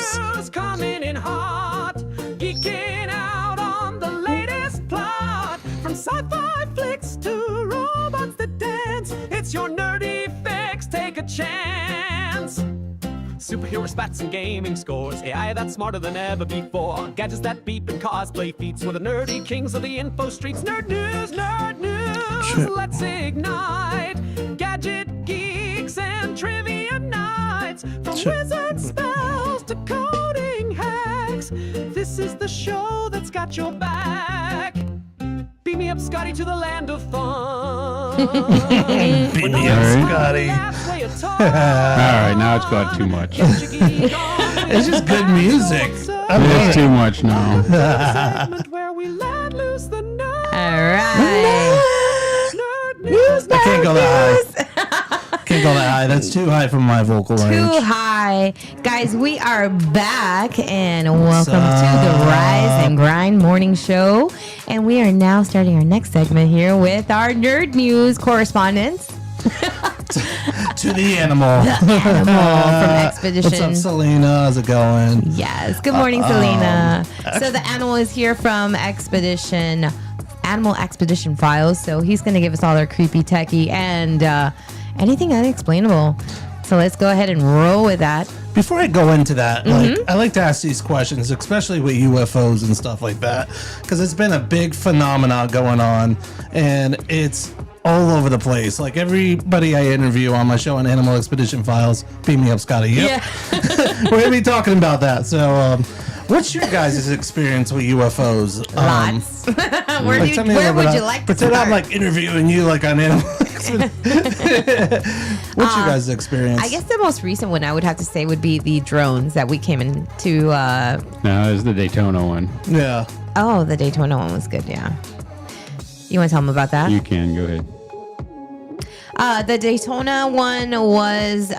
Nice. News coming in hot, geeking out on the latest plot. From sci-fi flicks to robots that dance, it's your nerdy fix. Take a chance. Superhero spats and gaming scores, AI that's smarter than ever before, gadgets that beep and cosplay feats. We're the nerdy kings of the info streets. Nerd news, let's ignite. Gadget geeks and trivia nights. From wizard spells to coding hacks, this is the show that's got your back. Beam me up, Scotty, to the land of fun. Beam me up, Scotty. All right, now it's got too much. It's just good music. It's too much now. Where we let loose the nerd. All right. I can't go that high. Can't go that high. That's too high from my vocal range. Too high. Guys, we are back and welcome to the Rise and Grind Morning Show. And we are now starting our next segment here with our nerd news correspondents. To the animal. The animal from Expedition. What's up, Selena? How's it going? Yes. Good morning, Selena. So the animal is here from Animal Expedition Files. So he's going to give us all our creepy techie and anything unexplainable. So let's go ahead and roll with that. Before I go into that, I like to ask these questions, especially with UFOs and stuff like that, because it's been a big phenomenon going on, and it's all over the place. Like everybody I interview on my show on Animal Expedition Files, beat me up, Scotty. Yep. Yeah. We're gonna be talking about that. So, what's your guys' experience with UFOs? Lots. Where would you like to pretend start? I'm like interviewing you like on Animal Expedition. What's your guys' experience? I guess the most recent one I would have to say would be the drones that we came into. No, it's the Daytona one. Yeah. Oh, the Daytona one was good, yeah. You want to tell them about that? You can, go ahead. The Daytona one was,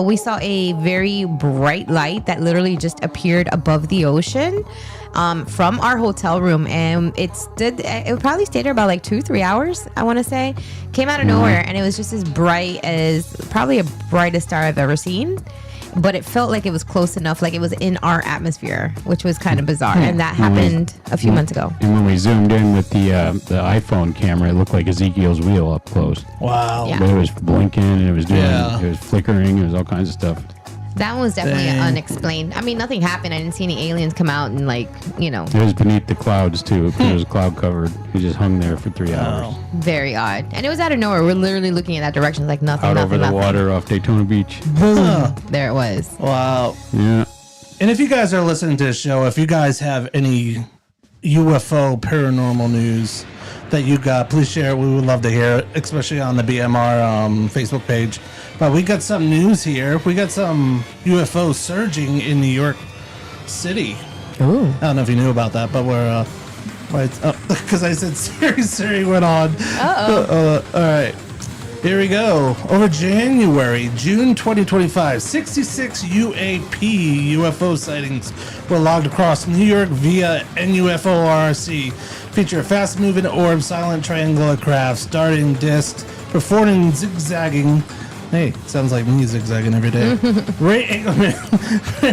we saw a very bright light that literally just appeared above the ocean from our hotel room. And it probably stayed there about like 2-3 hours, I want to say. Came out of nowhere, and it was just as bright as, probably the brightest star I've ever seen. But it felt like it was close enough, like it was in our atmosphere, which was kind of bizarre. And that happened a few months ago. And when we zoomed in with the iPhone camera, it looked like Ezekiel's wheel up close. Wow. Yeah. But it was blinking, and it was doing, it was flickering, it was all kinds of stuff. That one was definitely unexplained. I mean, nothing happened. I didn't see any aliens come out and It was beneath the clouds, too. It was cloud covered. It just hung there for 3 hours. Very odd. And it was out of nowhere. We're literally looking in that direction. Like nothing, Out nothing, over the nothing. water off Daytona Beach. Boom. There it was. Wow. Yeah. And if you guys are listening to the show, if you guys have any UFO paranormal news that you got, please share it. We would love to hear it, especially on the BMR Facebook page. But we got some news here. We got some UFO surging in New York City. Ooh. I don't know if you knew about that, but we're because I said Siri went on. All right. Here we go. Over June 2025, 66 UFO sightings were logged across New York via NUFORC. Feature a fast-moving orb, silent triangular craft, starting discs, performing zigzagging. Hey, sounds like me zigzagging every day. Right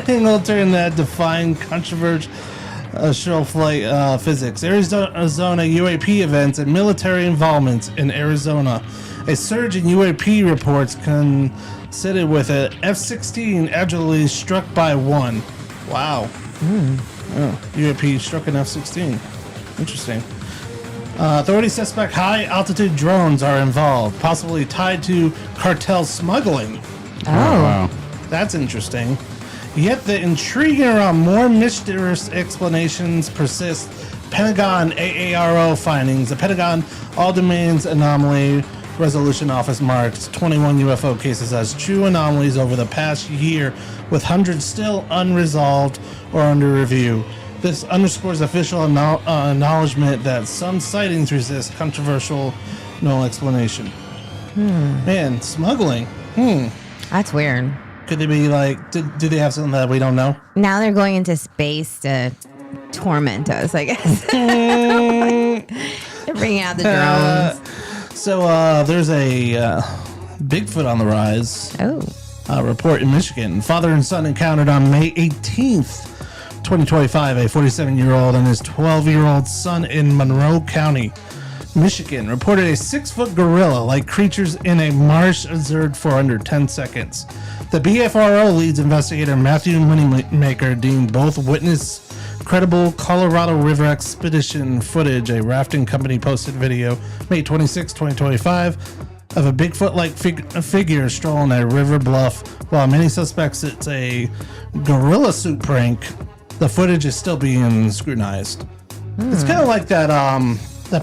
angle turn that define controversial flight physics. Arizona UAP events and military involvement in Arizona. A surge in UAP reports coincided with an F-16 allegedly struck by one. Wow. Oh, UAP struck an F-16. Interesting. Authorities suspect high-altitude drones are involved, possibly tied to cartel smuggling. Oh. Wow. That's interesting. Yet the intriguing around more mysterious explanations persist. Pentagon AARO findings. The Pentagon All-Domains Anomaly Resolution Office marks 21 UFO cases as true anomalies over the past year, with hundreds still unresolved or under review. This underscores official acknowledgement that some sightings resist controversial no explanation. Man, smuggling. That's weird. Could they be like, do they have something that we don't know? Now they're going into space to torment us, I guess. They're bringing out the drones. So there's a Bigfoot on the rise. Oh. report in Michigan. Father and son encountered on May 18th, 2025, a 47-year-old and his 12-year-old son in Monroe County, Michigan, reported a 6-foot gorilla-like creatures in a marsh observed for under 10 seconds. The BFRO leads investigator Matthew Moneymaker deemed both witness credible Colorado River expedition footage. A rafting company posted video May 26, 2025 of a Bigfoot-like figure strolling a river bluff. While many suspects it's a gorilla suit prank, the footage is still being scrutinized. It's kind of like that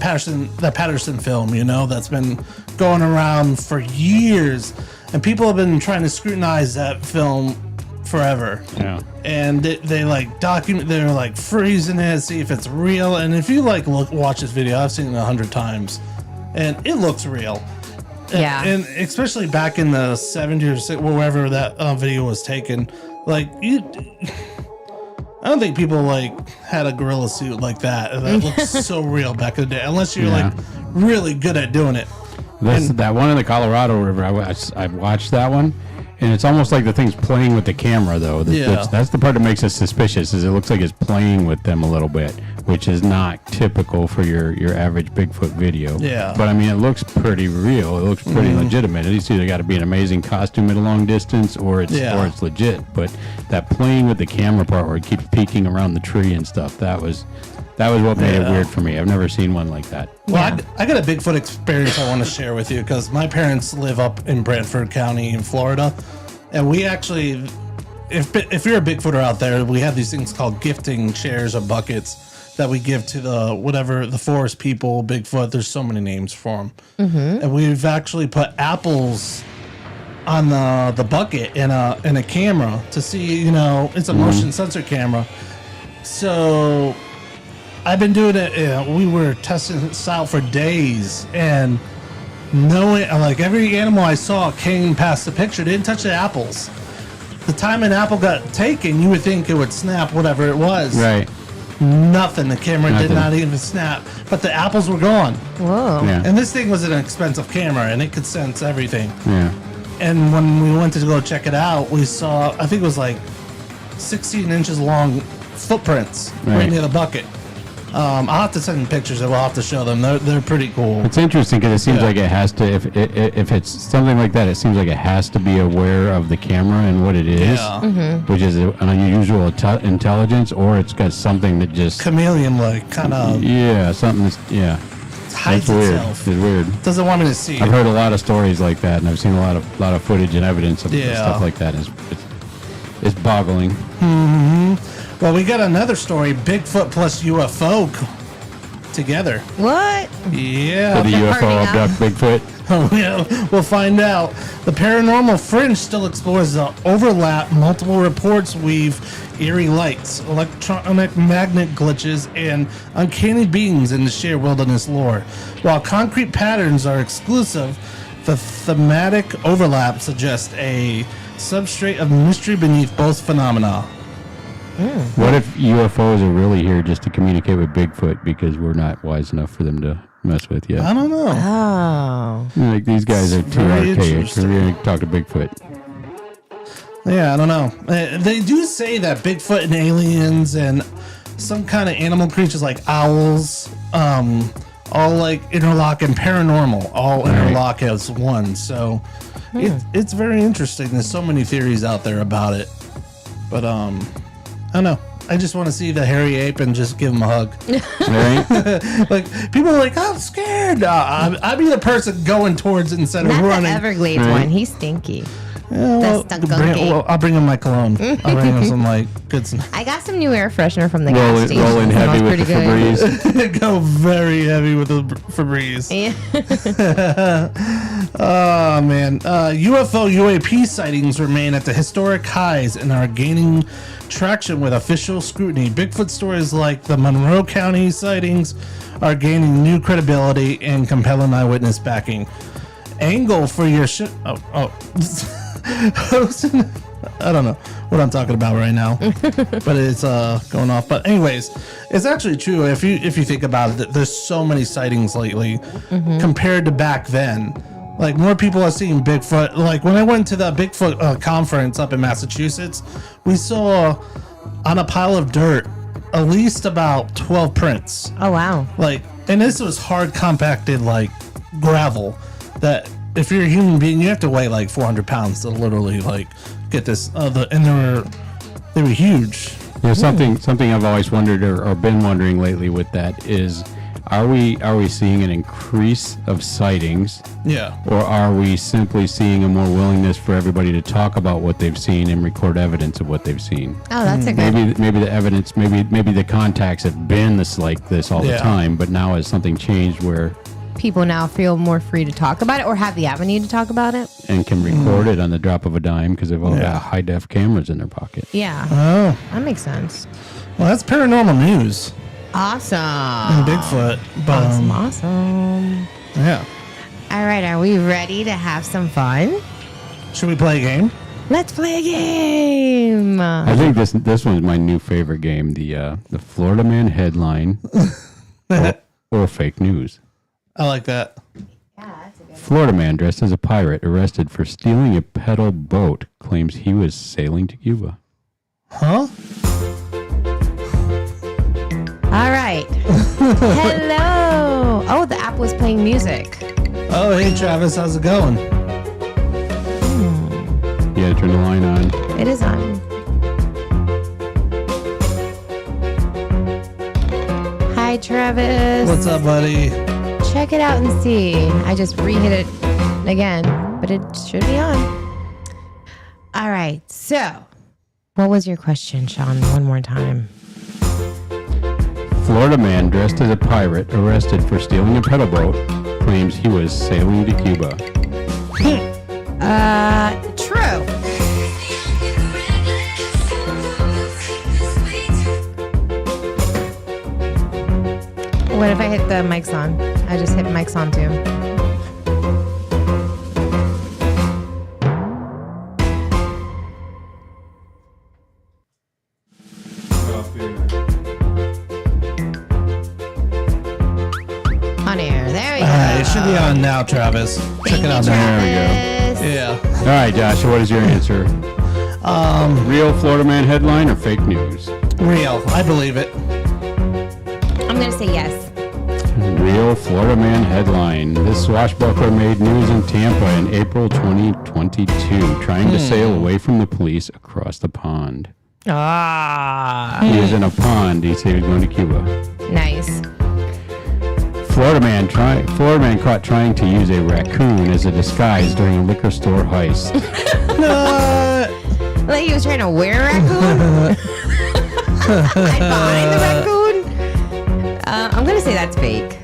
Patterson film, you know, that's been going around for years, and people have been trying to scrutinize that film forever. Yeah. And they like they're like freezing it, see if it's real. And if you like watch this video, I've seen it 100 times, and it looks real. Yeah. And especially back in the 70s or wherever that video was taken, like I don't think people like had a gorilla suit like that looks so real back in the day, unless you're like really good at doing it. That one in the Colorado River, I watched that one, and it's almost like the thing's playing with the camera, though. That's the part that makes us suspicious, is it looks like it's playing with them a little bit, which is not typical for your average Bigfoot video. Yeah. But I mean, it looks pretty real. It looks pretty legitimate. It's either got to be an amazing costume at a long distance, or it's legit. But that playing with the camera part, where it keeps peeking around the tree and stuff, that was what made it weird for me. I've never seen one like that. Well, I got a Bigfoot experience I want to share with you, because my parents live up in Brantford County in Florida, and we actually, if you're a Bigfooter out there, we have these things called gifting chairs or buckets that we give to the forest people, Bigfoot. There's so many names for them, and we've actually put apples on the bucket in a camera to see. You know, it's a motion sensor camera, so. I've been doing it. We were testing this out for days, and knowing like every animal I saw came past the picture, didn't touch the apples. The time an apple got taken, you would think it would snap whatever it was. Right. Nothing. The camera did not even snap, but the apples were gone. Whoa. Yeah. And this thing was an expensive camera, and it could sense everything. Yeah. And when we went to go check it out, we saw, I think it was like 16 inches long footprints right near the bucket. I'll have to send pictures and we'll have to show them. They're pretty cool. It's interesting because it seems like it has to, if it's something like that, it seems like it has to be aware of the camera and what it is, which is an unusual intelligence, or it's got something that just chameleon-like kind of. Yeah, something that's hides itself. It's weird. Doesn't want me to see. I've heard a lot of stories like that, and I've seen a lot of footage and evidence of stuff like that. It's boggling. Well, we got another story: Bigfoot plus UFO together. What? Yeah. Did the UFO abduct Bigfoot? We'll find out. The paranormal fringe still explores the overlap. Multiple reports weave eerie lights, electronic magnet glitches, and uncanny beings in the sheer wilderness lore. While concrete patterns are exclusive, the thematic overlap suggests a substrate of mystery beneath both phenomena. What if UFOs are really here just to communicate with Bigfoot because we're not wise enough for them to mess with yet? I don't know. Oh. Like, these guys are too archaic. We're going to talk to Bigfoot. Yeah, I don't know. They do say that Bigfoot and aliens and some kind of animal creatures like owls, all like interlock, and paranormal all interlock as one. So it's very interesting. There's so many theories out there about it. But I don't know. I just want to see the hairy ape and just give him a hug. Right? Like, people are like, I'm scared. I'd be the person going towards it instead of Not running. the Everglades one. He's stinky. Yeah, I'll bring him my cologne. I'll bring him some like good stuff. I got some new air freshener from the gas station. Rolling heavy with the Febreze. Go very heavy with the Febreze. Yeah. Oh man, UFO UAP sightings remain at the historic highs and are gaining traction with official scrutiny. Bigfoot stories like the Monroe County sightings are gaining new credibility and compelling eyewitness backing. Angle for your shit. I don't know what I'm talking about right now, but it's going off. But anyways, it's actually true if you think about it. There's so many sightings lately compared to back then. Like, more people are seeing Bigfoot. Like, when I went to the Bigfoot conference up in Massachusetts, we saw on a pile of dirt at least about 12 prints. Oh, wow. Like, and this was hard compacted, like, gravel that if you're a human being, you have to weigh like 400 pounds to literally, like, get this. And they were huge. Yeah, something I've always wondered or been wondering lately with that is, are we seeing an increase of sightings? Yeah. Or are we simply seeing a more willingness for everybody to talk about what they've seen and record evidence of what they've seen? Oh, that's a good. Maybe the evidence, maybe the contacts have been like this all the time, but now has something changed where people now feel more free to talk about it or have the avenue to talk about it and can record it on the drop of a dime because they've all got high def cameras in their pocket. Yeah. Oh, that makes sense. Well, that's paranormal news. Awesome. And Bigfoot. But, Awesome. Yeah. All right, are we ready to have some fun? Should we play a game? Let's play a game. I think this one's my new favorite game, the Florida Man headline or fake news. I like that. Yeah, that's a good Florida man dressed as a pirate arrested for stealing a pedal boat claims he was sailing to Cuba. Huh? All right. Hello. Oh, the app was playing music. Oh, hey, Travis. How's it going? You gotta turn the line on. It is on. Hi, Travis. What's up, buddy? Check it out and see. I just re-hit it again, but it should be on. All right. So, what was your question, Sean? One more time. Florida man dressed as a pirate arrested for stealing a pedal boat claims he was sailing to Cuba. True. What if I hit the mics on? I just hit mics on too. On air. There we go. It should be on now, Travis. Check it out now. There we go. Yeah. All right, Josh, what is your answer? Real Florida man headline or fake news? Real. I believe it. I'm going to say yes. Real Florida man headline. This swashbuckler made news in Tampa in April 2022, trying to sail away from the police across the pond. He was in a pond. He said he was going to Cuba. Nice. Florida man caught trying to use a raccoon as a disguise during a liquor store heist. Like he was trying to wear a raccoon? Hide behind the raccoon? I'm going to say that's fake.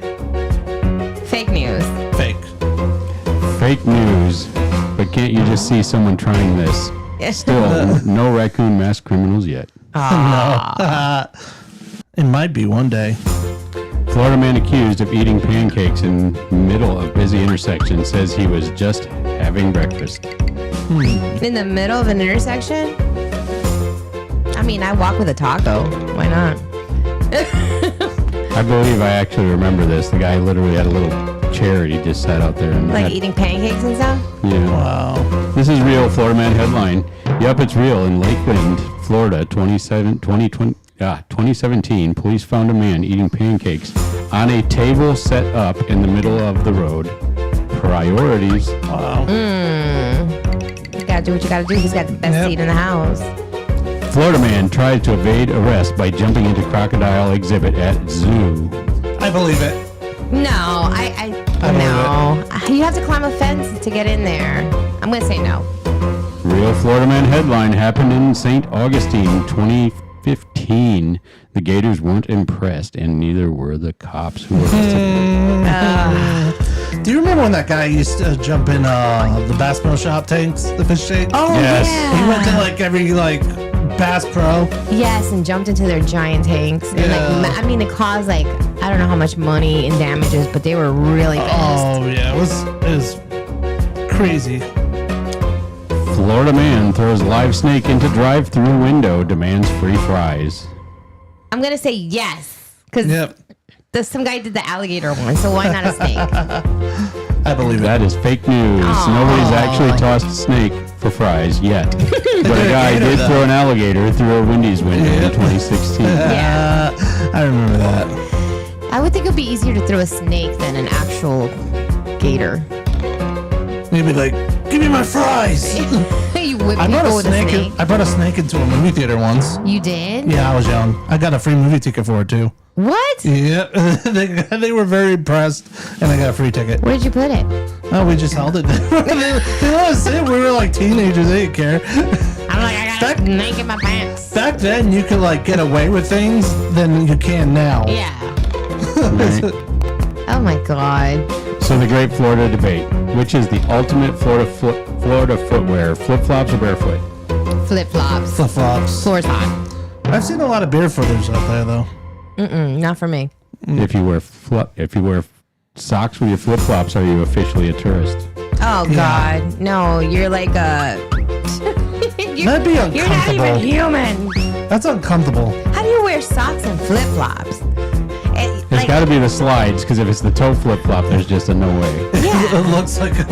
Fake news. Fake. Fake news. But can't you just see someone trying this? Still, no raccoon masked criminals yet. No. It might be one day. Florida man accused of eating pancakes in middle of busy intersection says he was just having breakfast. In the middle of an intersection? I mean, I walk with a taco. Why not? I believe I actually remember this. The guy literally had a little chair and he just sat out there and Like eating pancakes and stuff? Yeah. Wow. This is real Florida man headline. Yep, it's real. In Lakeland, Florida, 2017, police found a man eating pancakes on a table set up in the middle of the road. Priorities. Wow. You gotta do what you gotta do. He's got the best seat in the house. Florida man tried to evade arrest by jumping into crocodile exhibit at zoo. I believe it. No, I no. You have to climb a fence to get in there. I'm gonna say no. Real Florida man headline happened in St. Augustine, 2015. The Gators weren't impressed, and neither were the cops who arrested them. Do you remember when that guy used to jump in the Bass Pro Shop tanks, the fish tank? Oh, Yes. yeah. He went to like every Bass Pro. Yes, and jumped into their giant tanks. And Yeah. I mean, it caused I don't know how much money in damages, but they were really pissed. Oh yeah, it was crazy. Florida man throws live snake into drive-through window, demands free fries. I'm gonna say yes, because Yep. some guy did the alligator one, so why not a snake? I believe it. That is fake news. Nobody's actually tossed a snake for fries yet. But a guy did throw an alligator through a Wendy's window in 2016. Yeah. I remember that. I would think it'd be easier to throw a snake than an actual gator. Maybe like, give me my fries. You whip I brought people a with a snake. snake. I brought a snake into a movie theater once. You did? Yeah, I was young. I got a free movie ticket for it too. What? Yeah, they were very impressed, and I got a free ticket. Where'd you put it? Oh, we just held it. They let us in. We were like teenagers. They didn't care. I'm like, I got a snake in my pants. Back then, you could like get away with things than you can now. Yeah. Right. Oh my God. So the great Florida debate. Which is the ultimate Florida footwear? Flip-flops or barefoot? Flip flops. Flip flops. Floor's hot. I've seen a lot of barefooters out there though. Not for me. If you wear socks with your flip-flops, are you officially a tourist? Oh God. No, you're like a. That'd be uncomfortable. You're not even human. That's uncomfortable. How do you wear socks and flip flops? It's got to be the slides, because if it's the toe flip-flop, there's just a no way. Yeah. It looks like a.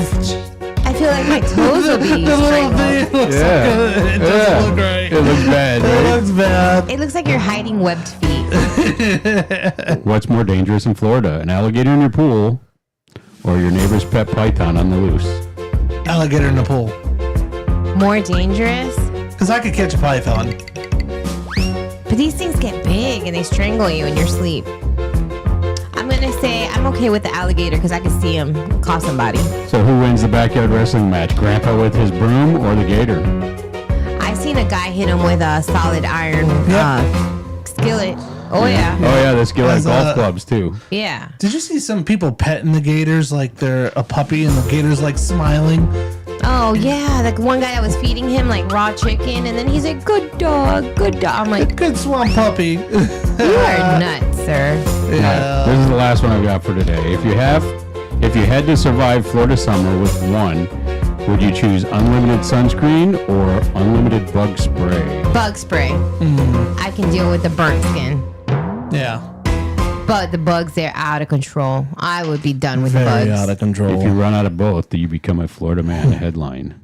I feel like my toes will be The little strangled. thing looks Yeah. like it doesn't look right. It looks bad, It right? looks bad. It looks like you're hiding webbed feet. What's more dangerous in Florida? An alligator in your pool or your neighbor's pet python on the loose? Alligator in the pool. More dangerous? Because I could catch a python. But these things get big and they strangle you in your sleep. I'm going to say I'm okay with the alligator because I can see him claw somebody. So who wins the backyard wrestling match? Grandpa with his broom or the gator? I seen a guy hit him with a solid iron skillet. Oh, yeah. Oh, yeah, the skill at As, golf clubs, too. Yeah. Did you see some people petting the gators like they're a puppy and the gator's like smiling? Oh, yeah. Like one guy that was feeding him like raw chicken and then he's like, good dog, good dog. I'm like, Good swamp puppy. you are nuts, sir. All right, Yeah. this is the last one I've got for today. If you had to survive Florida summer with one, would you choose unlimited sunscreen or unlimited bug spray? Bug spray. I can deal with the burnt skin. Yeah. But the bugs, they're out of control. I would be done with Very bugs. out of control. If you run out of both, do you become a Florida man headline?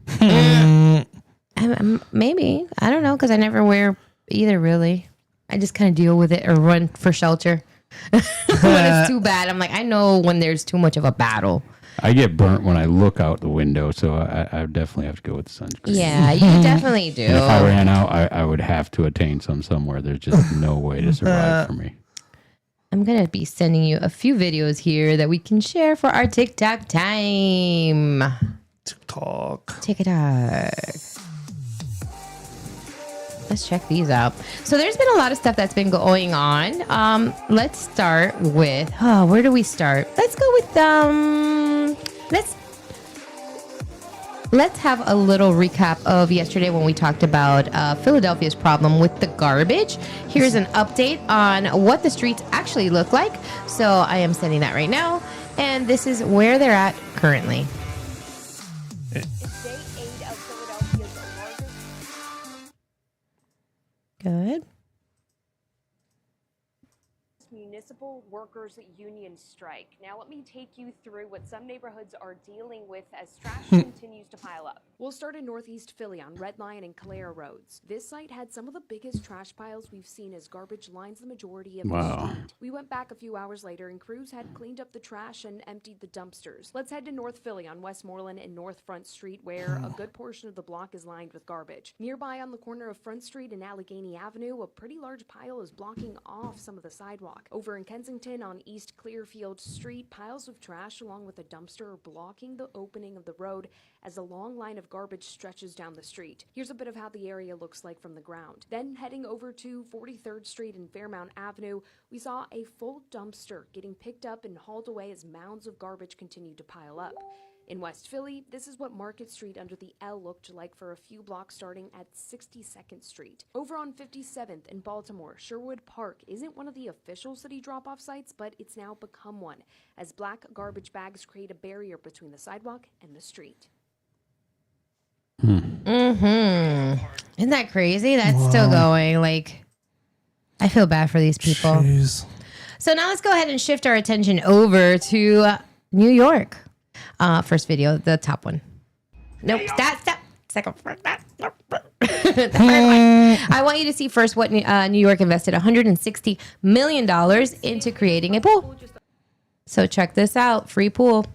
Maybe. I don't know because I never wear either, really. I just kind of deal with it or run for shelter. When it's too bad, I'm like, I know when there's too much of a battle. I get burnt when I look out the window, so I definitely have to go with sunscreen. Yeah, you definitely do. And if I ran out, I would have to attain some somewhere. There's just no way to survive for me. I'm going to be sending you a few videos here that we can share for our TikTok time. TikTok. TikTok. Let's check these out. So there's been a lot of stuff that's been going on. Let's start with, where do we start? Let's go with, let's have a little recap of yesterday when we talked about Philadelphia's problem with the garbage. Here's an update on what the streets actually look like. So I am sending that right now. And this is where they're at currently. Good. Municipal Workers Union strike. Now let me take you through what some neighborhoods are dealing with as trash continues to pile up. We'll start in Northeast Philly on Red Lion and Calera roads. This site had some of the biggest trash piles we've seen as garbage lines the majority of the street. We went back a few hours later and crews had cleaned up the trash and emptied the dumpsters. Let's head to North Philly on Westmoreland and North Front Street where a good portion of the block is lined with garbage. Nearby on the corner of Front Street and Allegheny Avenue, a pretty large pile is blocking off some of the sidewalk. Over in Kensington on East Clearfield Street, piles of trash along with a dumpster are blocking the opening of the road as a long line of garbage stretches down the street. Here's a bit of how the area looks like from the ground. Then heading over to 43rd Street and Fairmount Avenue, we saw a full dumpster getting picked up and hauled away as mounds of garbage continued to pile up. In West Philly, this is what Market Street under the L looked like for a few blocks starting at 62nd Street. Over on 57th in Baltimore, Sherwood Park isn't one of the official city drop-off sites, but it's now become one, as black garbage bags create a barrier between the sidewalk and the street. Isn't that crazy? That's still going. Like, I feel bad for these people. Jeez. So now let's go ahead and shift our attention over to New York. First video, the top one. Nope, stop. Second. The third one. I want you to see first what New York invested $160 million into creating a pool. So check this out. Free pool.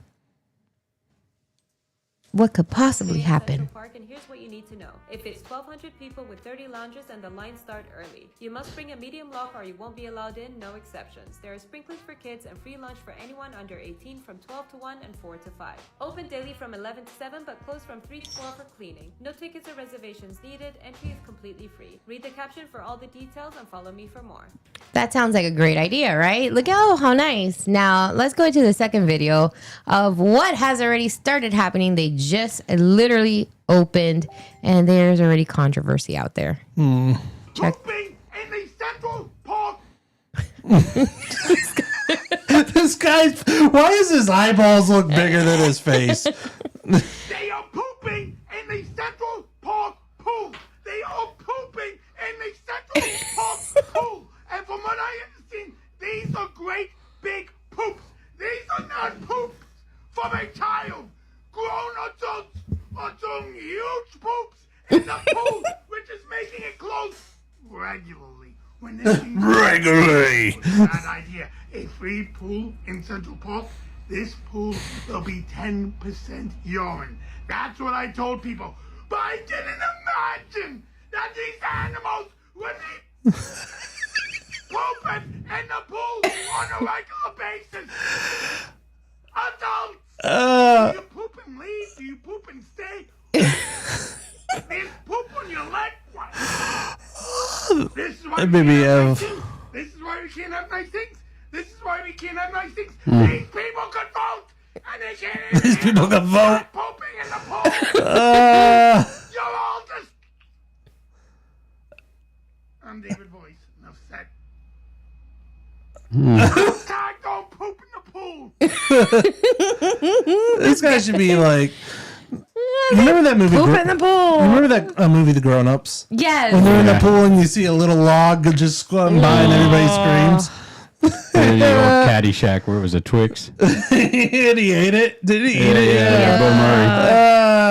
What could possibly happen? Park, and here's what you need to know. If it's 1,200 people with 30 lounges and the lines start early, you must bring a medium lock or you won't be allowed in, no exceptions. There are sprinklers for kids and free lunch for anyone under 18 from 12 to 1 and 4 to 5. Open daily from 11 to 7 but closed from 3 to 4 for cleaning. No tickets or reservations needed. Entry is completely free. Read the caption for all the details and follow me for more. That sounds like a great idea, right? Look, oh, how nice. Now, let's go to the second video of what has already started happening. They just literally opened, and there's already controversy out there. Check. Pooping in the Central Park. This guy's. Why does his eyeballs look bigger than his face? They are pooping in the Central Park pool. They are pooping in the Central Park pool. And from what I understand, these are great big poops. These are not poops from a child. Grown adults are doing huge poops in the pool, which is making it close regularly. When this Regularly. bad idea. A free pool in Central Park. This pool will be 10% urine. That's what I told people. But I didn't imagine that these animals would be pooping in the pool on a regular basis. Adults! Do you poop and leave? Do you poop and stay? There's poop on your leg. What? This is why That we made me can't have have- nice things. This is why we can't have nice things. This is why we can't have nice things. These people could vote, and they can't. These people could vote. Stop pooping in the pool. You're all just. I'm David Voice. Enough said. God, don't poop in the pool. This guy should be like. Remember that movie? Poop in the pool. Remember that movie, The Grown Ups? Yes. When they're in the pool and you see a little log just squatting by and everybody screams. And the old Caddyshack where it was a Twix. And he ate it. Did he eat it? Yeah, Bill Murray.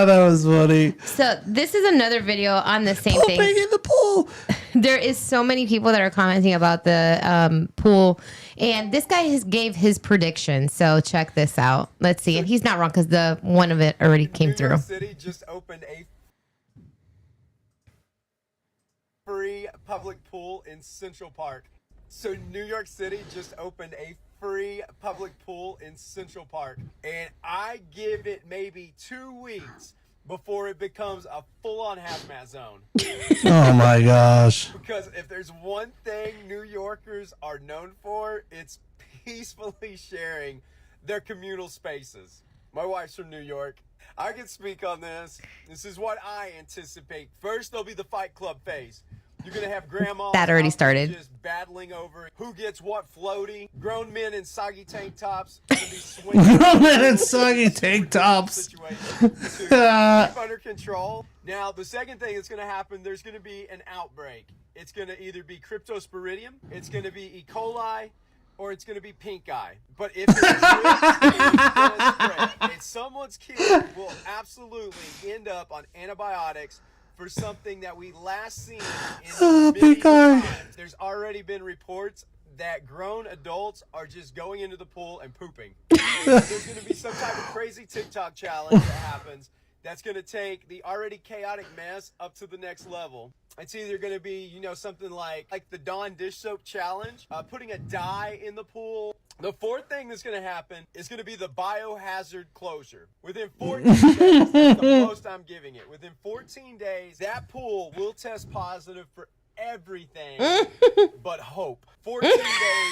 That was funny. So this is another video on the same Pooping thing. in the pool. There is so many people that are commenting about the pool, and this guy gave his prediction. So check this out. Let's see, and he's not wrong because the one of it already came New through. York City just opened a free public pool in Central Park. So New York City just opened a free public pool in Central Park. And I give it maybe 2 weeks before it becomes a full-on hazmat zone. Oh my gosh. Because if there's one thing New Yorkers are known for, it's peacefully sharing their communal spaces. My wife's from New York. I can speak on this. This is what I anticipate. First, there'll be the Fight Club phase. You're going to have grandma That already started. just battling over who gets what floaty. Grown men in soggy tank tops. Gonna be swinging Grown men in soggy tank tops. situation to keep under control. Now, the second thing that's going to happen, there's going to be an outbreak. It's going to either be Cryptosporidium, it's going to be E. coli, or it's going to be pink eye. But if it's it's gonna spread. And someone's kid will absolutely end up on antibiotics for something that we last seen in pink eye. times. There's already been reports that grown adults are just going into the pool and pooping. There's going to be some type of crazy TikTok challenge that happens that's going to take the already chaotic mess up to the next level. It's either going to be, you know, something like the Dawn dish soap challenge, putting a dye in the pool. The fourth thing that's going to happen is going to be the biohazard closure. Within 14 days, that's the most I'm giving it. Within 14 days, that pool will test positive for everything but hope. 14 days,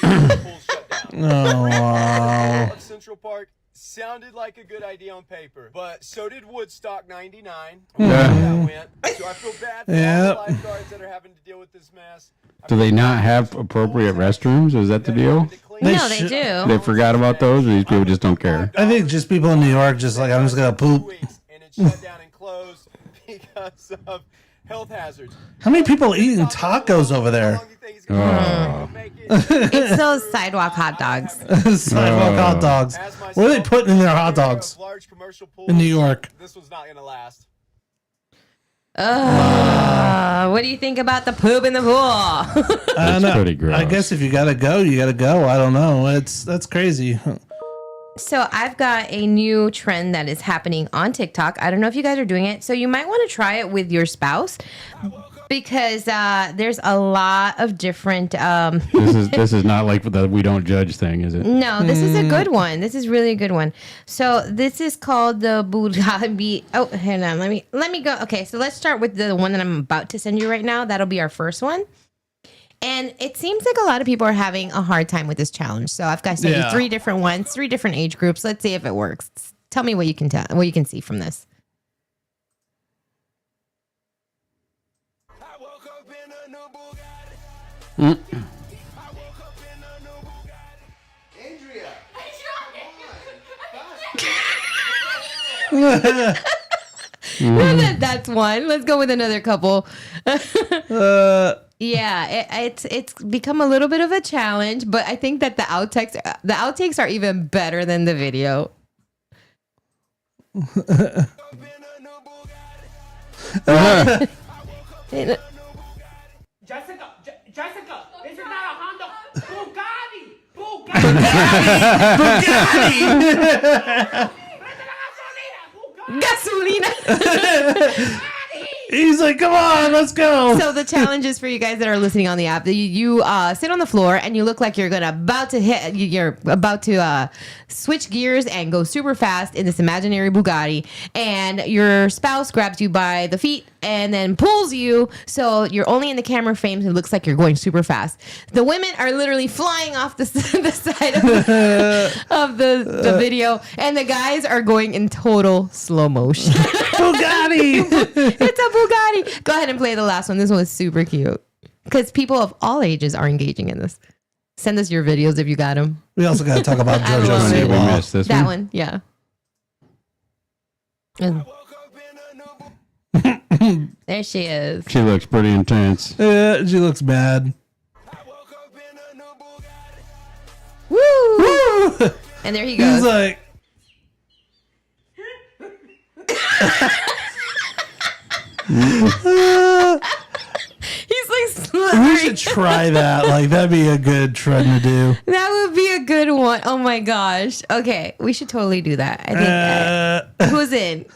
the pool's shut down. Oh, wow. Of Central Park sounded like a good idea on paper, but so did Woodstock 99. That went. So I feel bad for all the lifeguards that are having to deal with this mess. Do they not have appropriate restrooms? Is that the deal? No, they do. They forgot about those, or these people just don't care? I think just people in New York just like, I'm just going to poop. And it shut down and closed because of health hazards. How many people eating tacos over How there? long do you think it's gonna take to make It's those sidewalk hot dogs. Sidewalk hot dogs. What are they putting in their hot dogs? In New York. This one's not gonna last. What do you think about the poop in the pool? I don't know. Pretty gross. I guess if you gotta go, you gotta go. I don't know. That's crazy. So I've got a new trend that is happening on TikTok. I don't know if you guys are doing it. So you might want to try it with your spouse because there's a lot of different. This is not like the we don't judge thing, is it? No, this is a good one. This is really a good one. So this is called the Budabi. Oh, hang on. Let me go. Okay, so let's start with the one that I'm about to send you right now. That'll be our first one. And it seems like a lot of people are having a hard time with this challenge. So I've got to send you 3 different ones, 3 different age groups. Let's see if it works. Tell me what you can tell, what you can see from this. I woke up in a new Bugatti. I woke up in a new Bugatti. Andrea. That's one. Let's go with another couple. Yeah, it's become a little bit of a challenge, but I think that the outtakes are even better than the video. Jessica, this is not a Honda. Bugatti. Gasolina. He's like, come on, let's go. So the challenge is for you guys that are listening on the app. You sit on the floor and you look like you're about to switch gears and go super fast in this imaginary Bugatti, and your spouse grabs you by the feet and then pulls you, so you're only in the camera frames and it looks like you're going super fast. The women are literally flying off the side of the video, and the guys are going in total slow motion. Bugatti. It's a Bugatti. Go ahead and play the last one. This one is super cute because people of all ages are engaging in this. Send us your videos if you got them. We also got to talk about I love JoJo it. We Siwa. missed this That one. one, yeah. There she is. She looks pretty intense. She looks mad. Woo! And there he goes. He's like, He's like we slurring. should try that. Like, that'd be a good trend to do. That would be a good one. Oh my gosh. Okay, we should totally do that. I think. Who's in?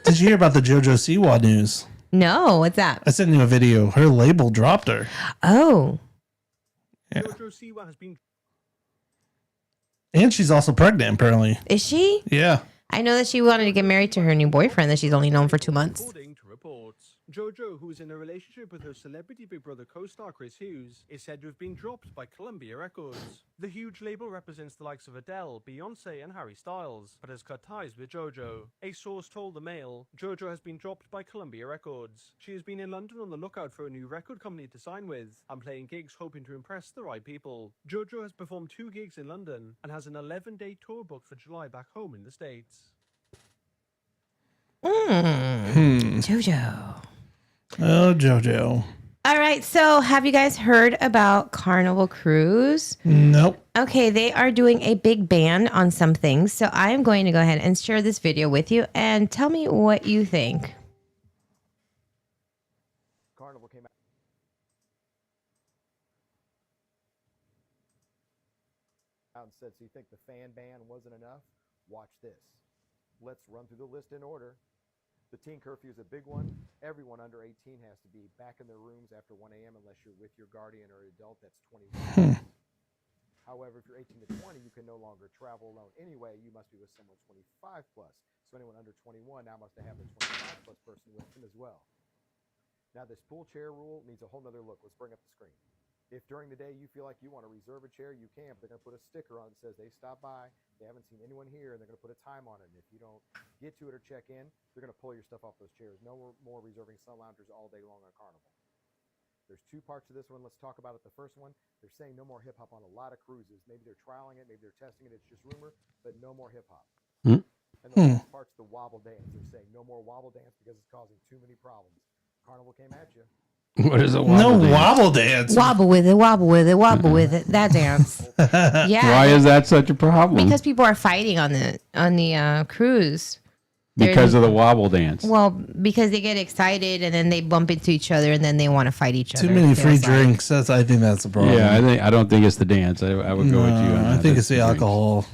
Did you hear about the JoJo Siwa news? No, what's that? I sent you a video. Her label dropped her. Oh. JoJo Siwa has been And she's also pregnant, apparently. Is she? Yeah. I know that she wanted to get married to her new boyfriend that she's only known for 2 months. according to reports. JoJo, who is in a relationship with her celebrity Big Brother co-star Chris Hughes, is said to have been dropped by Columbia Records. The huge label represents the likes of Adele, Beyonce, and Harry Styles, but has cut ties with JoJo. A source told the Mail, JoJo has been dropped by Columbia Records. She has been in London on the lookout for a new record company to sign with, and playing gigs hoping to impress the right people. JoJo has performed 2 gigs in London, and has an 11-day tour booked for July back home in the States. JoJo. Oh, JoJo. All right, so have you guys heard about Carnival Cruise? Nope. Okay, they are doing a big ban on some things, so I am going to go ahead and share this video with you and tell me what you think. Carnival came out and said, so you think the fan ban wasn't enough? Watch this. Let's run through the list in order. The teen curfew is a big one. Everyone under 18 has to be back in their rooms after 1 a.m. unless you're with your guardian or adult that's 21. However, if you're 18 to 20, you can no longer travel alone. Anyway, you must be with someone 25 plus. So anyone under 21 now must have their 25 plus person with them as well. Now this pool chair rule needs a whole nother look. Let's bring up the screen. If during the day you feel like you want to reserve a chair, you can, but they're going to put a sticker on it that says they stopped by, they haven't seen anyone here, and they're going to put a time on it. And if you don't get to it or check in, they're going to pull your stuff off those chairs. No more reserving sun loungers all day long on Carnival. There's 2 parts to this one. Let's talk about it. The first one, they're saying no more hip hop on a lot of cruises. Maybe they're trialing it, maybe they're testing it, it's just rumor, but no more hip hop. And the last part's the wobble dance. They're saying no more wobble dance because it's causing too many problems. Carnival came at you. What is a wobble No dance? wobble dance. Wobble with it, wobble with it, wobble with it. That dance. Yeah. Why is that such a problem? Because people are fighting on the cruise. Because of the wobble dance. Well, because they get excited and then they bump into each other and then they want to fight each other. Too many It free feels like. drinks. I think that's the problem. Yeah, I don't think it's the dance. I would go with you on that. I think it's the alcohol.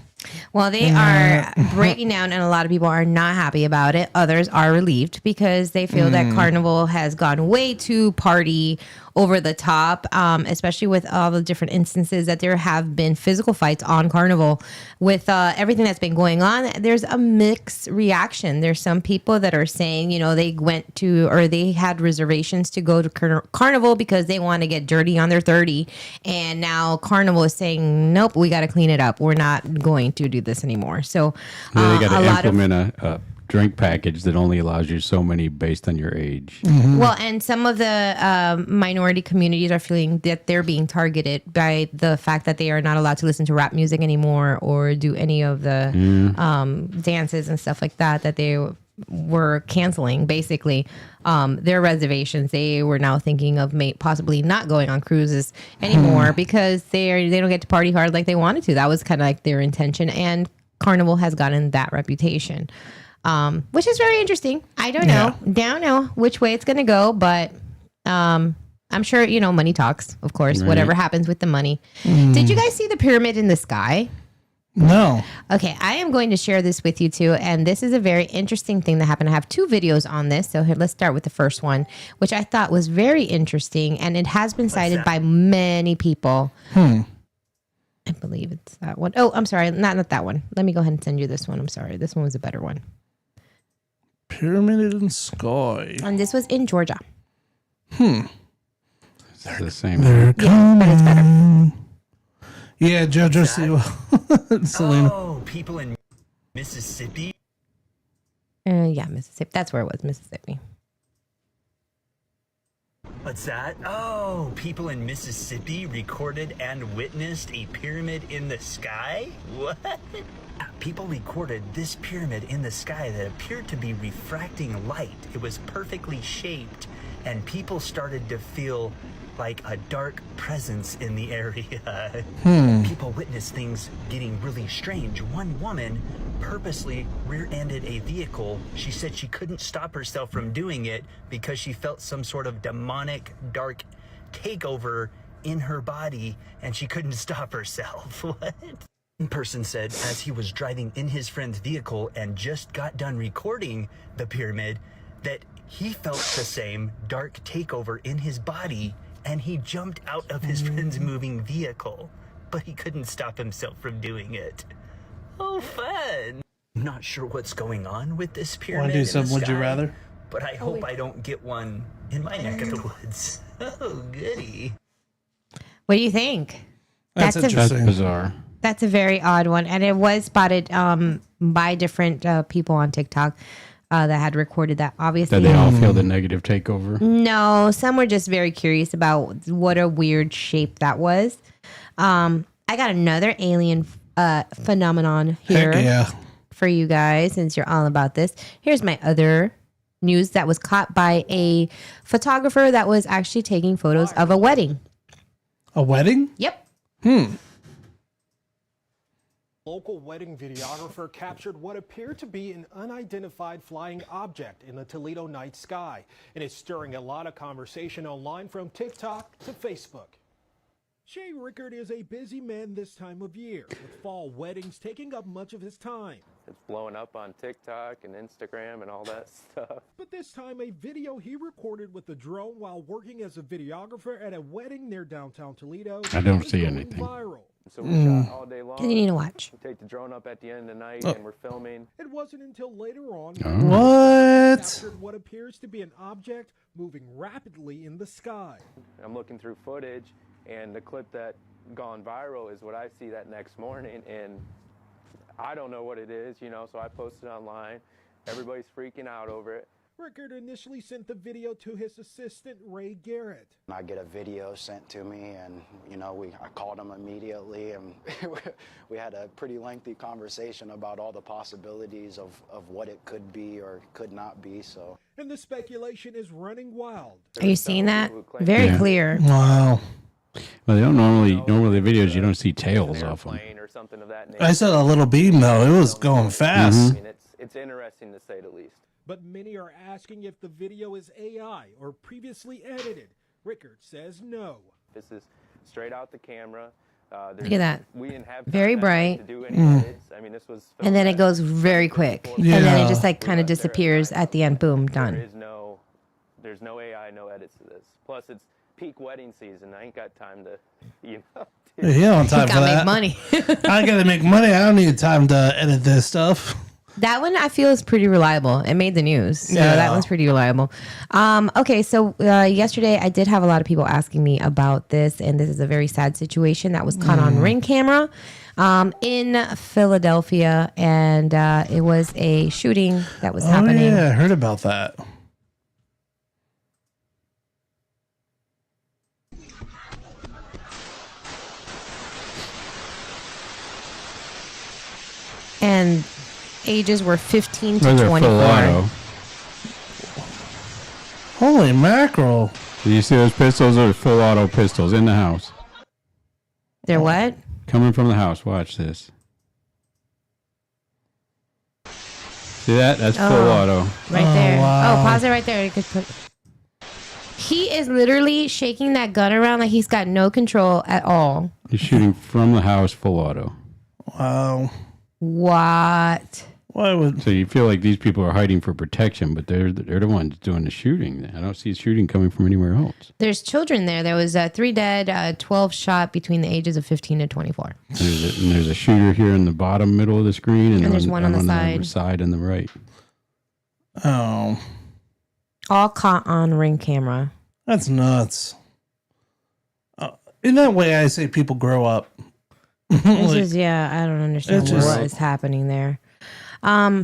Well, they are breaking down, and a lot of people are not happy about it. Others are relieved because they feel that Carnival has gone way too party over the top, especially with all the different instances that there have been physical fights on Carnival. With everything that's been going on, there's a mixed reaction. There's some people that are saying, they went to or they had reservations to go to Carnival because they want to get dirty on their 30. And now Carnival is saying, nope, we got to clean it up. We're not going to do this anymore. So they got to implement a drink package that only allows you so many based on your age. Well, and some of the minority communities are feeling that they're being targeted by the fact that they are not allowed to listen to rap music anymore or do any of the dances and stuff like that they were canceling, basically, their reservations. They were now thinking of possibly not going on cruises anymore because they don't get to party hard like they wanted to. That was kind of like their intention, and Carnival has gotten that reputation. Which is very interesting. I don't know. Don't know which way it's going to go, but I'm sure, money talks, of course, whatever happens with the money. Did you guys see the pyramid in the sky? No. Okay, I am going to share this with you too, and this is a very interesting thing that happened. I have 2 videos on this, so here, let's start with the first one, which I thought was very interesting, and it has been cited by many people. I believe it's that one. Oh, I'm sorry, not that one. Let me go ahead and send you this one. I'm sorry, this one was a better one. Pyramid in sky. And this was in Georgia. It's the same. They're Yeah, but it's better. Yeah, JoJo. Selena. Oh, people in Mississippi? Yeah, Mississippi. That's where it was, Mississippi. What's that? Oh, people in Mississippi recorded and witnessed a pyramid in the sky? What? People recorded this pyramid in the sky that appeared to be refracting light. It was perfectly shaped, and people started to feel like a dark presence in the area. People witnessed things getting really strange. One woman purposely rear-ended a vehicle. She said she couldn't stop herself from doing it because she felt some sort of demonic, dark takeover in her body, and she couldn't stop herself. What? One person said as he was driving in his friend's vehicle and just got done recording the pyramid that he felt the same dark takeover in his body, and he jumped out of his friend's moving vehicle, but he couldn't stop himself from doing it. Oh, fun. I'm not sure what's going on with this pyramid. Want to do in some the Would You sky, Rather? But I hope I don't get one in my neck of the woods. Oh, goody. What do you think? That's That's interesting. bizarre. That's a very odd one, and it was spotted by different people on TikTok that had recorded that. Obviously, Did they all feel the negative takeover? no. Some were just very curious about what a weird shape that was. I got another alien phenomenon here Heck yeah. for you guys, since you're all about this. Here's my other news that was caught by a photographer that was actually taking photos of a wedding. A wedding? Yep. Local wedding videographer captured what appeared to be an unidentified flying object in the Toledo night sky. And it's stirring a lot of conversation online from TikTok to Facebook. Shay Rickard is a busy man this time of year, with fall weddings taking up much of his time. It's blowing up on TikTok and Instagram and all that stuff. But this time, a video he recorded with a drone while working as a videographer at a wedding near downtown Toledo. I don't is see going anything. Viral. So we shot all day long. You need to watch. We take the drone up at the end of the night and we're filming. It wasn't until later on What? captured what appears to be an object moving rapidly in the sky. I'm looking through footage, and the clip that gone viral is what I see that next morning, and I don't know what it is, so I posted online. Everybody's freaking out over it. Rickard initially sent the video to his assistant, Ray Garrett. I get a video sent to me, and I called him immediately, and we had a pretty lengthy conversation about all the possibilities of what it could be or could not be. So, And the speculation is running wild. Are you seeing that? Very clear. Wow. Well, they don't normally the videos you don't see tails off them. Or something of that nature. I said a little beam though. It was going fast. I mean, it's interesting to say the least. But many are asking if the video is AI or previously edited. Rickard says no. This is straight out the camera. Look at that. We didn't have Very time bright. to do any edits. I mean, this was And then it goes very quick. Yeah. And then it just like kind of disappears at the end. Boom, done. There's no AI, no edits to this. Plus, it's peak wedding season. I ain't got time to, you know. You don't have time for that. Make money. I gotta make money. I don't need time to edit this stuff. That one I feel is pretty reliable. It made the news. So Yeah. that one's pretty reliable. Okay, so yesterday I did have a lot of people asking me about this, and this is a very sad situation that was caught on Ring camera in Philadelphia, and it was a shooting that was happening. Yeah, I heard about that. And ages were 15 to Those are full 24. auto. Holy mackerel. Do you see those pistols? Those are full auto pistols in the house. They're what? Coming from the house. Watch this. See that? That's full auto. Right there. wow. Oh, pause it right there. You could put. He is literally shaking that gun around like he's got no control at all. He's shooting from the house full auto. Wow. What? Why would? So you feel like these people are hiding for protection, but they're the ones doing the shooting. I don't see shooting coming from anywhere else. There's children there. There was 3 dead, 12 shot between the ages of 15 and 24. There's a shooter here in the bottom middle of the screen, And there's one on the side. the side and the right. Oh, All caught on Ring camera. that's nuts. In that way, I say people grow up. It's just, I don't understand It's what just- is happening there.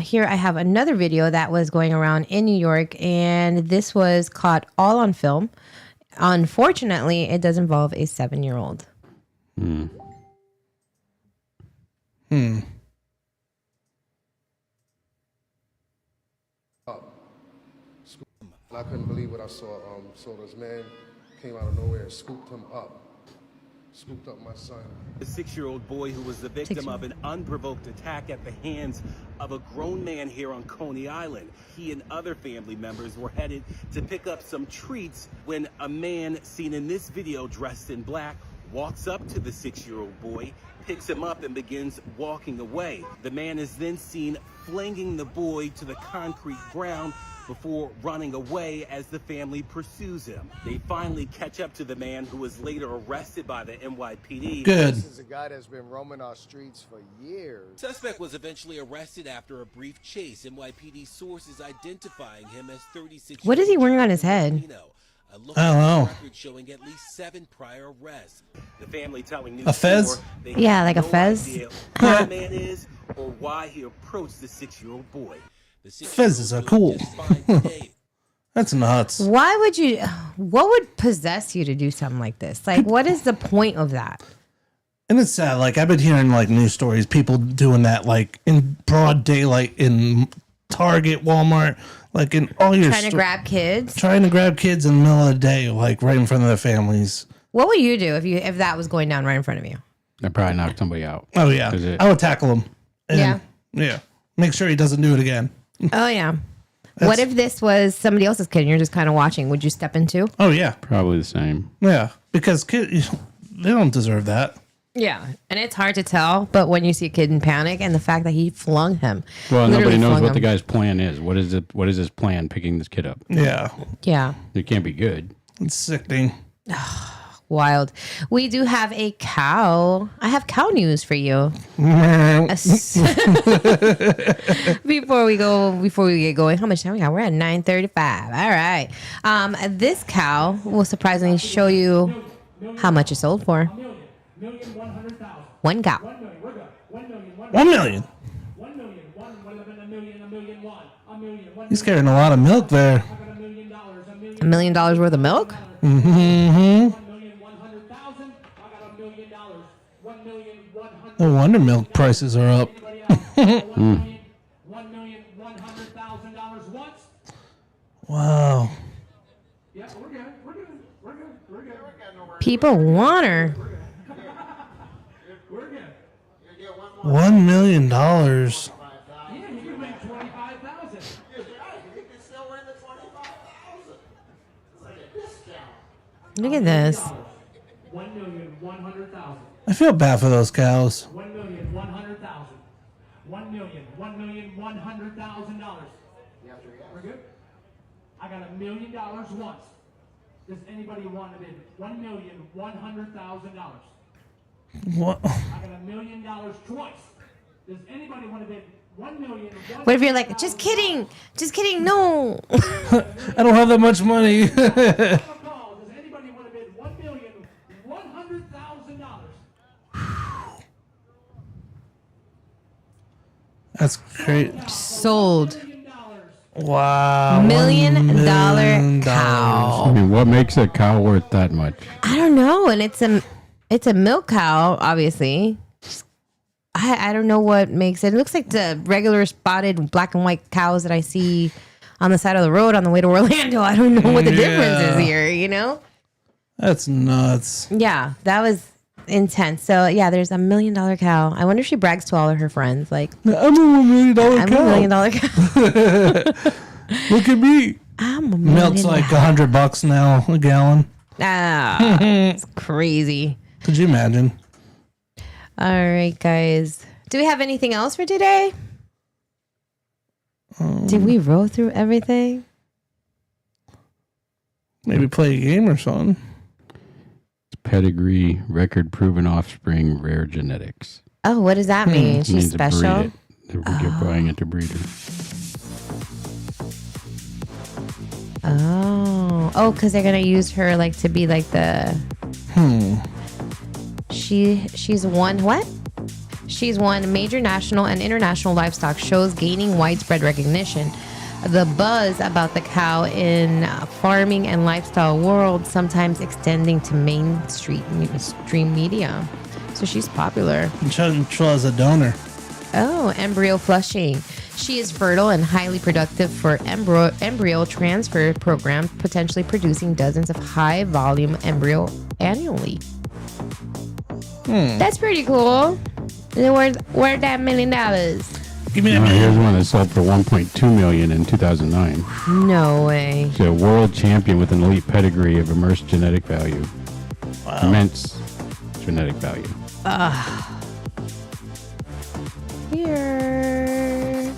Here I have another video that was going around in New York, and this was caught all on film. Unfortunately, it does involve a 7-year-old. I couldn't believe what I saw. So this man came out of nowhere and scooped him up. Scooped up my son. The 6-year-old boy who was the victim of an unprovoked attack at the hands of a grown man here on Coney Island. He and other family members were headed to pick up some treats when a man seen in this video dressed in black walks up to the 6-year-old boy, picks him up and begins walking away. The man is then seen flinging the boy to the concrete ground before running away as the family pursues him. They finally catch up to the man, who was later arrested by the NYPD. Good. This is a guy that's been roaming our streets for years. Suspect was eventually arrested after a brief chase. NYPD sources identifying him as 36. What is he wearing on his head? I don't know. Record showing at least 7 prior arrests. The family telling News A fez? 4 they Yeah, have like a no fez. idea who the man is or why he approached the 6-year-old boy. The 6-year-old Fezzes are cool. just fine today. That's nuts. Why would you? What would possess you to do something like this? Like, what is the point of that? And it's sad. Like, I've been hearing like news stories, people doing that like in broad daylight in Target, Walmart, like in all your Trying to grab kids. trying to grab kids in the middle of the day, like right in front of their families. What would you do if that was going down right in front of you? I'd probably knock somebody out. Oh yeah, I would tackle him. Yeah. Yeah. Make sure he doesn't do it again. Oh yeah. What if this was somebody else's kid and you're just kind of watching? Would you step in too? Oh yeah, Probably the same. yeah. Because kids, they don't deserve that. Yeah, and it's hard to tell, but when you see a kid in panic and the fact that he flung him. Well, literally nobody knows flung what the him. guy's plan is. What is it? What is his plan picking this kid up? Yeah, Yeah, It can't be good. it's sickening. wild. We do have a cow. I have cow news for you. Before we get going, how much time we got? We're at 9:35. All right. This cow will surprisingly show you how much it sold for. 1 cow. 1 million. He's carrying a lot of milk there. $1 million worth of milk? Mm-hmm. No wonder milk prices are up. Wow. People want her. $1 million. Look at this. 1,100,000. I feel bad for those cows. 1,100,000. $1,100,000. We're good? I got $1 million once. Does anybody want to bid $1,100,000? What? I got $1 million twice. Does anybody want to bid $1 million? What if you're like, just kidding, no. I don't have that much money. Does anybody want to bid $1,100,000? That's great. Sold. Wow. $1 million I mean, what makes a cow worth that much? I don't know, and it's a milk cow, obviously. I don't know what makes it. It looks like the regular spotted black and white cows that I see on the side of the road on the way to Orlando. I don't know what the difference is here, you know? That's nuts. Yeah, that was intense. So yeah, there's $1 million cow. I wonder if she brags to all of her friends, like, I'm a $1 million cow. I'm $1 million cow. Look at me. I'm a Milk's like $100 now a gallon. Ah, it's crazy. Could you imagine? All right, guys. Do we have anything else for today? Did we roll through everything? Maybe play a game or something. Pedigree, record proven offspring, rare genetics. Oh, what does that mean? It She's means to breed special? it. You're buying it to breed her. Oh, because they're gonna use her like to be like the. She's won what? She's won major national and international livestock shows, gaining widespread recognition. The buzz about the cow in farming and lifestyle world sometimes extending to mainstream media. So she's popular. And Chunchula is a donor. Oh, embryo flushing. She is fertile and highly productive for embryo transfer programs, potentially producing dozens of high-volume embryo annually. That's pretty cool. Where'd that $1 million? Give me Here's one that sold for $1.2 million in 2009. No way. She's a world champion with an elite pedigree of immense genetic value. Wow. Immense genetic value. Here.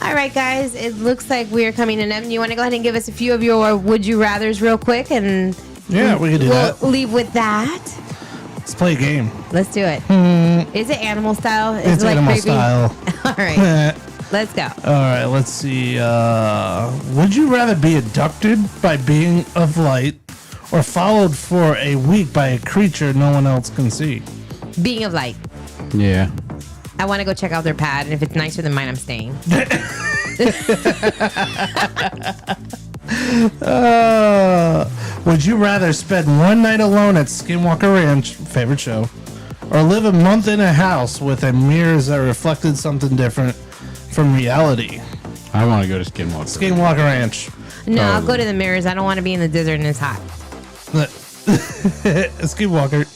All right, guys. It looks like we are coming to an end. You want to go ahead and give us a few of your would you rathers real quick, and yeah, we can do that. Leave with that. Let's play a game. Let's do it. Is it animal style? Is It's it like animal creepy? style. All right. Let's go. All right, let's see. Would you rather be abducted by being of light or followed for a week by a creature no one else can see? Being of light. Yeah. I want to go check out their pad, and if it's nicer than mine, I'm staying. Would you rather spend one night alone at Skinwalker Ranch, favorite show, or live a month in a house with a mirrors that reflected something different from reality? I want to go to Skinwalker. Skinwalker Ranch. No, I'll go to the mirrors. I don't want to be in the desert and it's hot. Skinwalker.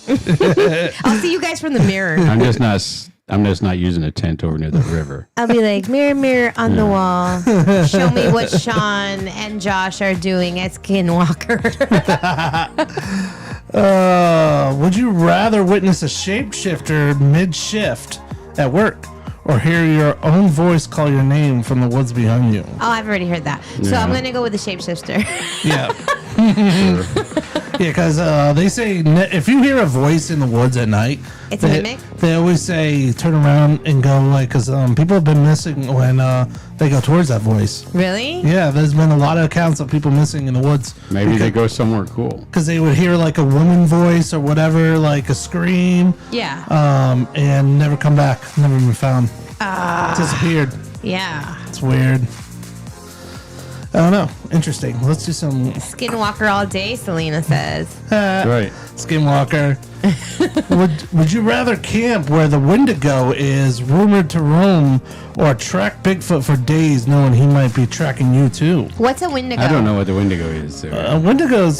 I'll see you guys from the mirror. I'm just not using a tent over near the river. I'll be like, mirror, mirror on the wall. Show me what Sean and Josh are doing at Skinwalker. Would you rather witness a shapeshifter mid-shift at work or hear your own voice call your name from the woods behind you? Oh, I've already heard that. So Yeah. I'm going to go with the shapeshifter. Yeah. Yeah, because they say if you hear a voice in the woods at night, It's a mimic? They always say turn around and go, like, because people have been missing when they go towards that voice. Really? Yeah, there's been a lot of accounts of people missing in the woods. Maybe they go somewhere cool. Because they would hear like a woman voice or whatever, like a scream. Yeah. And never come back, never been found. Disappeared. Yeah. It's weird. I don't know. Interesting. Let's do some Skinwalker all day, Selena says. Right. Skinwalker. would you rather camp where the Wendigo is rumored to roam, or track Bigfoot for days knowing he might be tracking you too? What's a Wendigo? I don't know what the Wendigo is. So. Wendigo's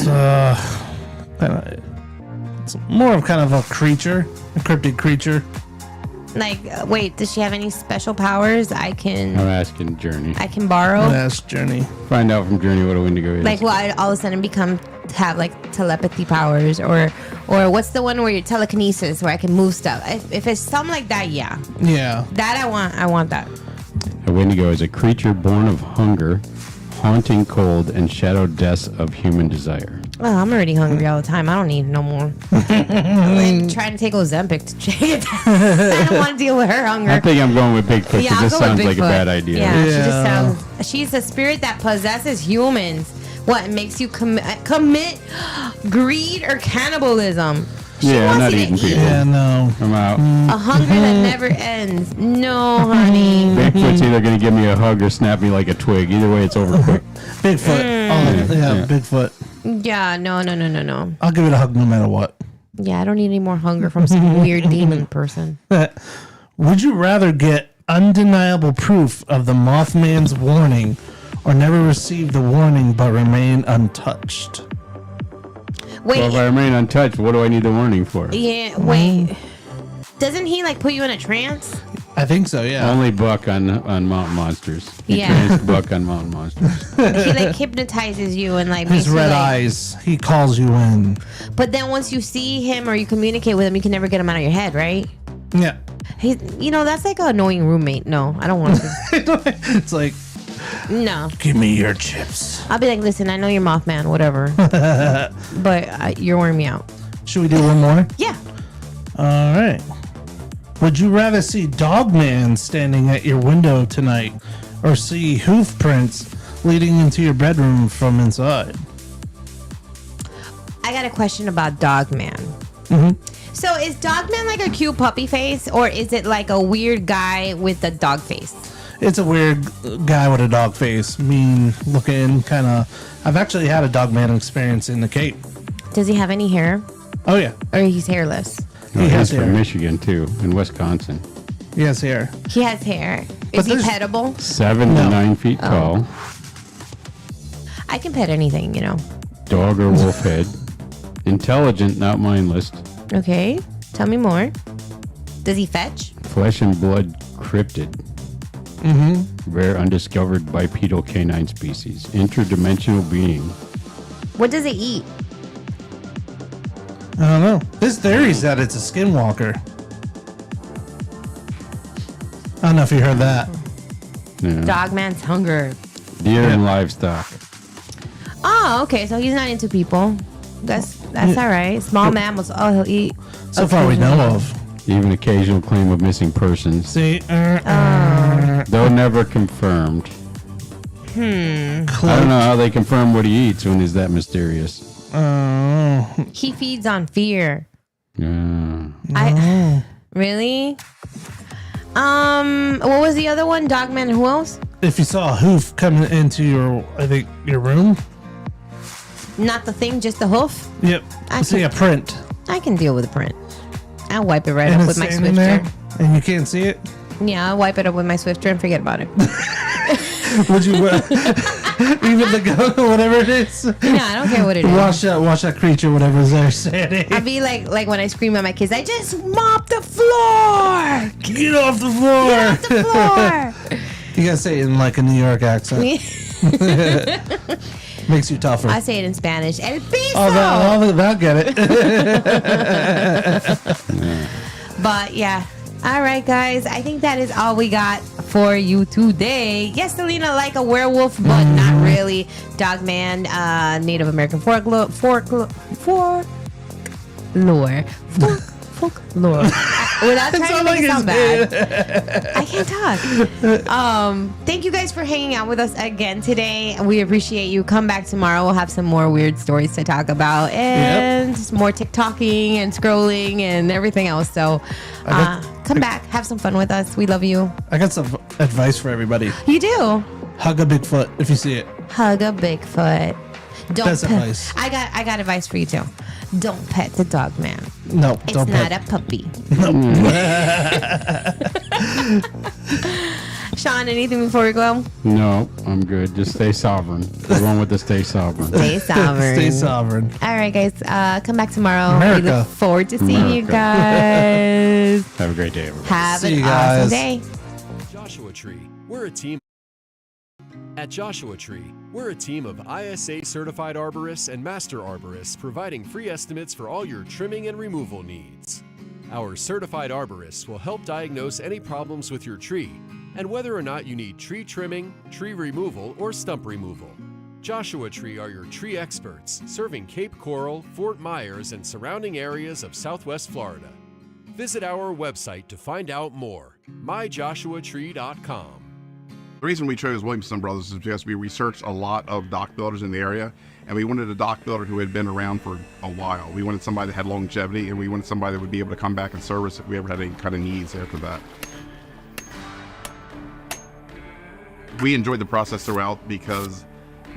it's more of kind of a creature, a cryptid creature. Like, wait, does she have any special powers I'm asking Journey. I can borrow? Ask Journey. Find out from Journey what a Wendigo is. Like, will I all of a sudden have like telepathy powers, or what's the one where you're telekinesis, where I can move stuff? If it's something like that, yeah. Yeah. That I want that. A Wendigo is a creature born of hunger, haunting cold, and shadow deaths of human desire. Oh, I'm already hungry all the time. I don't need no more. I'm trying to take Ozempic to check it. I don't want to deal with her hunger. I think I'm going with Bigfoot because this sounds like a bad idea. Yeah, she just sounds. She's a spirit that possesses humans. What makes you commit greed or cannibalism? Yeah, I'm not eating people. Yeah, no. I'm out. A hunger that never ends. No, honey. Bigfoot's either going to give me a hug or snap me like a twig. Either way, it's over quick. Bigfoot. Yeah, Bigfoot. Yeah, no. I'll give it a hug no matter what. Yeah, I don't need any more hunger from some weird demon person. Would you rather get undeniable proof of the Mothman's warning, or never receive the warning but remain untouched? Wait. Well, if I remain untouched, what do I need the warning for? Yeah, wait. Doesn't he like put you in a trance? I think so, yeah. Only Buck on Mountain Monsters. He trains Buck on Mountain Monsters. He like hypnotizes you and like his makes you, red like, eyes. He calls you in. But then once you see him or you communicate with him, you can never get him out of your head, right? Yeah. He's, that's like an annoying roommate. No, I don't want to. It's like, no. Give me your chips. I'll be like, listen, I know you're Mothman, whatever, but you're wearing me out. Should we do one more? Yeah. All right. Would you rather see Dogman standing at your window tonight, or see hoof prints leading into your bedroom from inside? I got a question about Dogman. Mm-hmm. So is Dogman like a cute puppy face, or is it like a weird guy with a dog face? It's a weird guy with a dog face, mean looking, kind of. I've actually had a Dogman experience in the Cape. Does he have any hair? Oh, yeah. Or he's hairless? No, He has he's from hair. Michigan, too, and Wisconsin. He has hair. He has hair. Is he pettable? 7 to 9 feet tall. I can pet anything, Dog or wolf head. Intelligent, not mindless. Okay. Tell me more. Does he fetch? Flesh and blood cryptid. Mm-hmm. Rare undiscovered bipedal canine species. Interdimensional being. What does it eat? I don't know. His theory is that it's a skinwalker. I don't know if you heard that. Yeah. Dogman's hunger. Deer and livestock. Oh, okay. So he's not into people. That's all right. Small mammals. Oh, he'll eat. So far we know of. Even occasional claim of missing persons. See? Though never confirmed. I don't know how they confirm what he eats when he's that mysterious. He feeds on fear. Yeah. Really? What was the other one? Dogman and who else? If you saw a hoof coming into your room. Not the thing, just the hoof? Yep. See a print. I can deal with a print. I'll wipe it right And up it's with my standing Swifter. there, and you can't see it. Yeah, I'll wipe it up with my Swifter and forget about it. Would you even the gun or whatever it is? No, I don't care what it is. Wash that creature, whatever's there standing. I'll be like when I scream at my kids, I just mopped the floor. Get off the floor. Get off the floor. You gotta say it in like a New York accent. Makes you tougher. I say it in Spanish. El piso. I'll get it. But yeah. All right, guys. I think that is all we got for you today. Yes, Selena, like a werewolf, but not really. Dogman, Native American folklore. Without trying to make it sound bad. I can't talk. Thank you guys for hanging out with us again today. We appreciate you. Come back tomorrow. We'll have some more weird stories to talk about and just more TikToking and scrolling and everything else. So come back. Have some fun with us. We love you. I got some advice for everybody. You do? Hug a Bigfoot if you see it. hug a Bigfoot. Best advice. I got advice for you too. Don't pet the dog, man. No, it's don't not pet. a puppy. Sean, anything before we go? No, I'm good. Just stay sovereign. We're going with the stay sovereign. Stay sovereign. Stay sovereign. All right, guys. Come back tomorrow. America. We look forward to seeing you guys. Have a great day, everybody. Have See an you awesome guys. day. Joshua Tree, we're a team. At Joshua Tree, we're a team of ISA certified arborists and master arborists providing free estimates for all your trimming and removal needs. Our certified arborists will help diagnose any problems with your tree and whether or not you need tree trimming, tree removal, or stump removal. Joshua Tree are your tree experts, serving Cape Coral, Fort Myers, and surrounding areas of Southwest Florida. Visit our website to find out more, myjoshuatree.com. The reason we chose Williamson Brothers is because we researched a lot of dock builders in the area, and we wanted a dock builder who had been around for a while. We wanted somebody that had longevity, and we wanted somebody that would be able to come back and service if we ever had any kind of needs after that. We enjoyed the process throughout because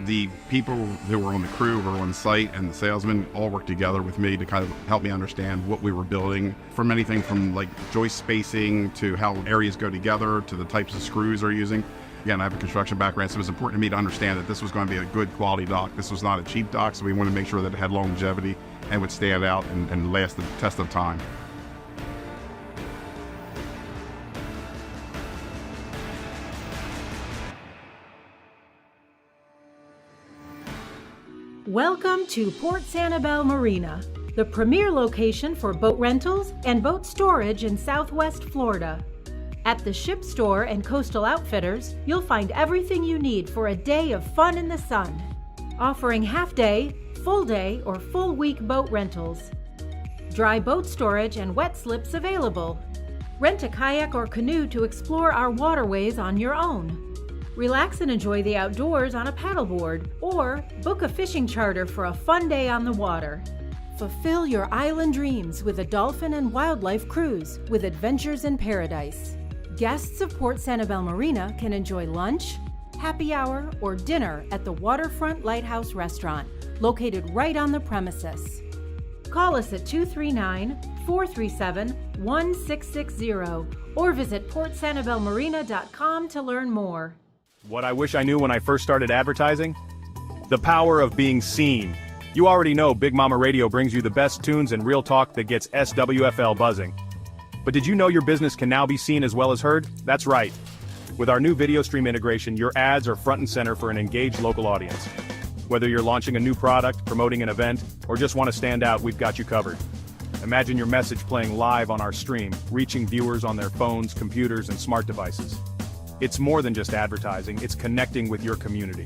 the people who were on the crew, who were on site, and the salesmen all worked together with me to kind of help me understand what we were building, from anything from like joist spacing to how areas go together to the types of screws they're using. Again, I have a construction background, so it was important to me to understand that this was going to be a good quality dock. This was not a cheap dock, so we wanted to make sure that it had longevity and would stand out and last the test of time. Welcome to Port Sanibel Marina, the premier location for boat rentals and boat storage in Southwest Florida. At the Ship Store and Coastal Outfitters, you'll find everything you need for a day of fun in the sun, offering half-day, full-day, or full-week boat rentals. Dry boat storage and wet slips available. Rent a kayak or canoe to explore our waterways on your own. Relax and enjoy the outdoors on a paddleboard, or book a fishing charter for a fun day on the water. Fulfill your island dreams with a dolphin and wildlife cruise with Adventures in Paradise. Guests of Port Sanibel Marina can enjoy lunch, happy hour, or dinner at the Waterfront Lighthouse Restaurant, located right on the premises. Call us at 239-437-1660 or visit portsanibelmarina.com to learn more. What I wish I knew when I first started advertising? The power of being seen. You already know Big Mama Radio brings you the best tunes and real talk that gets SWFL buzzing. But did you know your business can now be seen as well as heard? That's right. With our new video stream integration, your ads are front and center for an engaged local audience. Whether you're launching a new product, promoting an event, or just want to stand out, we've got you covered. Imagine your message playing live on our stream, reaching viewers on their phones, computers, and smart devices. It's more than just advertising, it's connecting with your community.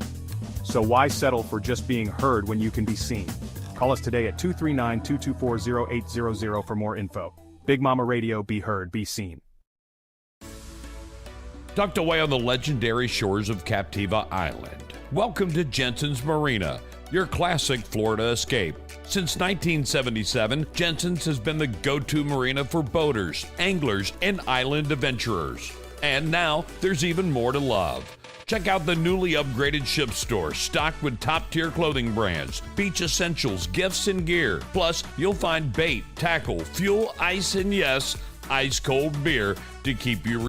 So why settle for just being heard when you can be seen? Call us today at 239-224-0800 for more info. Big Mama Radio, be heard, be seen. Tucked away on the legendary shores of Captiva Island, welcome to Jensen's Marina, your classic Florida escape. Since 1977, Jensen's has been the go-to marina for boaters, anglers, and island adventurers. And now, there's even more to love. Check out the newly upgraded ship store, stocked with top-tier clothing brands, beach essentials, gifts, and gear. Plus, you'll find bait, tackle, fuel, ice, and yes, ice-cold beer to keep you